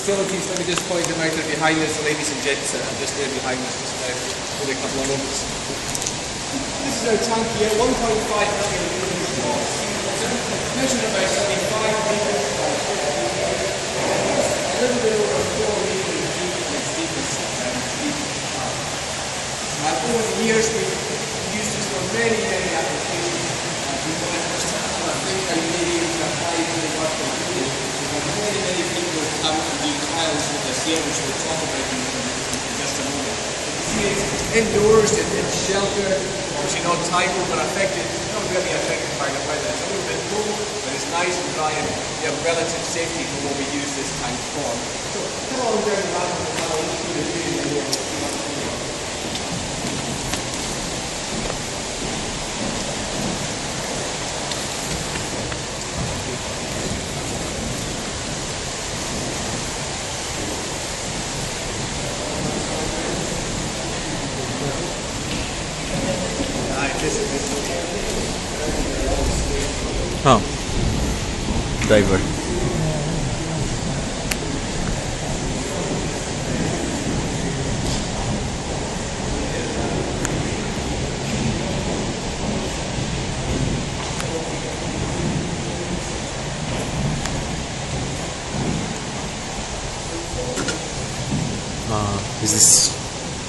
facilities, let me just point them out. They're behind us, the ladies and gents are just there behind us just now. Only a couple of moments. This is our tank here, 1.5 million litres of water. Measured about 75 metres. A little bit over 4 metres deep in its deepest deep. Over the years we've used this for many, many applications. I think how you may be able to apply it to the work that you do. Many, many people come and do trials with us here, which we'll talk about in just a moment. You see, it's indoors, it's sheltered, obviously not tidal, but affected, not really affected by the weather. It's a little bit cool, but it's nice and dry, and you have relative safety for what we use this tank for. So, come on down the ladder and have a look at the video. Oh, diver. Is this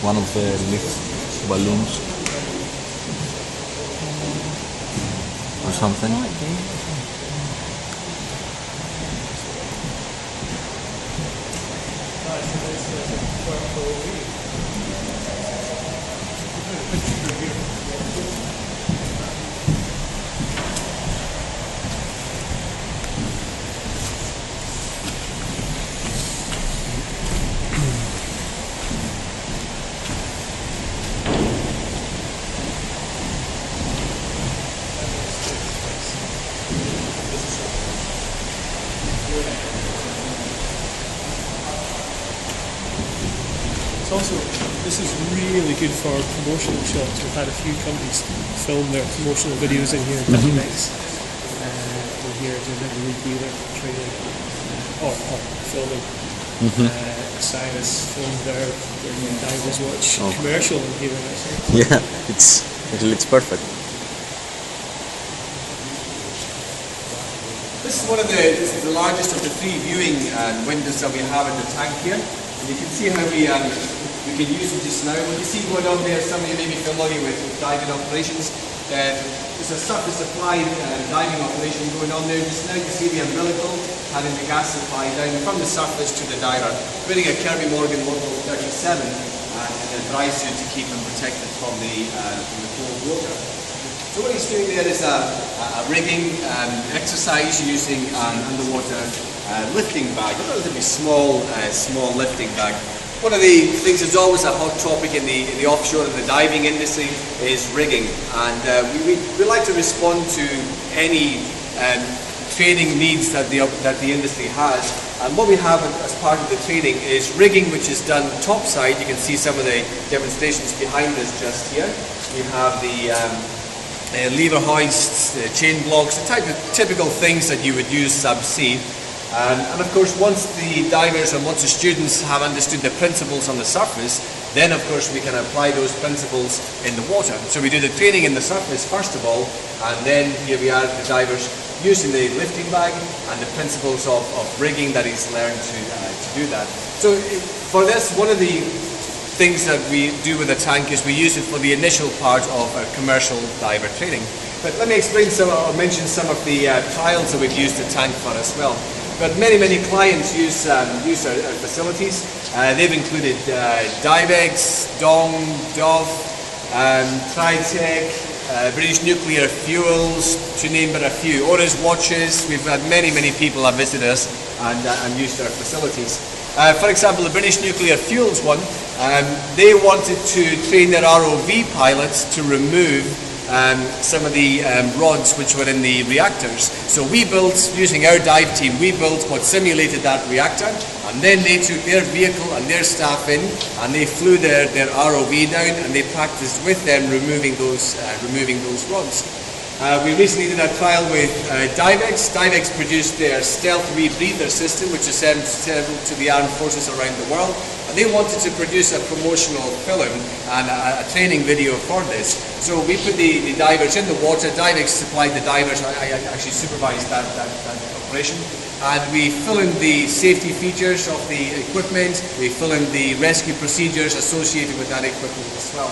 one of the lift balloons or something? It's also, this is really good for promotional shots. We've had a few companies film their promotional videos in here, Dynamics. We're here doing a rebreather training, or filming. Cyrus filmed their Divers Watch commercial in here. Yeah, it looks perfect. This is the largest of the 3 viewing windows that we have in the tank here. And you can see how we can use it just now. What you see going on there, some of you may be familiar with diving operations. There's a surface applied diving operation going on there. Just now you see the umbilical having the gas supply down from the surface to the diver, wearing a Kirby Morgan Model 37 and a dry suit to keep him protected from the cold water. So what he's doing there is a rigging exercise using an underwater lifting bag, a relatively small lifting bag. One of the things that's always a hot topic in the offshore and the diving industry is rigging, and we like to respond to any training needs that the industry has. And what we have as part of the training is rigging, which is done topside. You can see some of the demonstrations behind us just here. We have the lever hoists, the chain blocks, the type of typical things that you would use subsea. And of course, once the divers and once the students have understood the principles on the surface, then of course we can apply those principles in the water. So we do the training in the surface first of all, and then here we are, the divers using the lifting bag and the principles of rigging that he's learned to do that. So for this, one of the things that we do with the tank is we use it for the initial part of our commercial diver training. But let me explain or mention some of the trials that we've used the tank for as well. But many clients use our facilities. They've included Divex, Dong, Dove, Tritech, British Nuclear Fuels, to name but a few. Oris Watches. We've had many people have visited us and used our facilities. For example, the British Nuclear Fuels one, they wanted to train their ROV pilots to remove some of the rods which were in the reactors. So we built, using our dive team, we built what simulated that reactor, and then they took their vehicle and their staff in, and they flew their ROV down, and they practiced with them removing those rods. We recently did a trial with Divex. Divex produced their stealth rebreather system, which is sent to the armed forces around the world. And they wanted to produce a promotional film and a training video for this. So we put the divers in the water. Divex supplied the divers. I actually supervised that operation. And we fill in the safety features of the equipment. We fill in the rescue procedures associated with that equipment as well.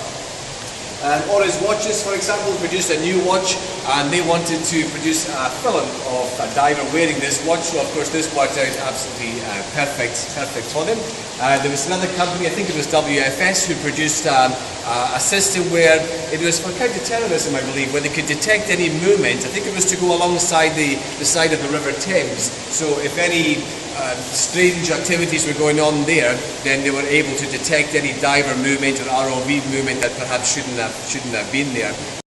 Oris Watches, for example, produced a new watch, and they wanted to produce a film of a diver wearing this watch. So, of course, this worked out absolutely perfect for them. There was another company, I think it was WFS, who produced a system where it was for counter-terrorism, I believe, where they could detect any movement. I think it was to go alongside the side of the River Thames. So, if any strange activities were going on there, then they were able to detect any diver movement or ROV movement that perhaps shouldn't have been there.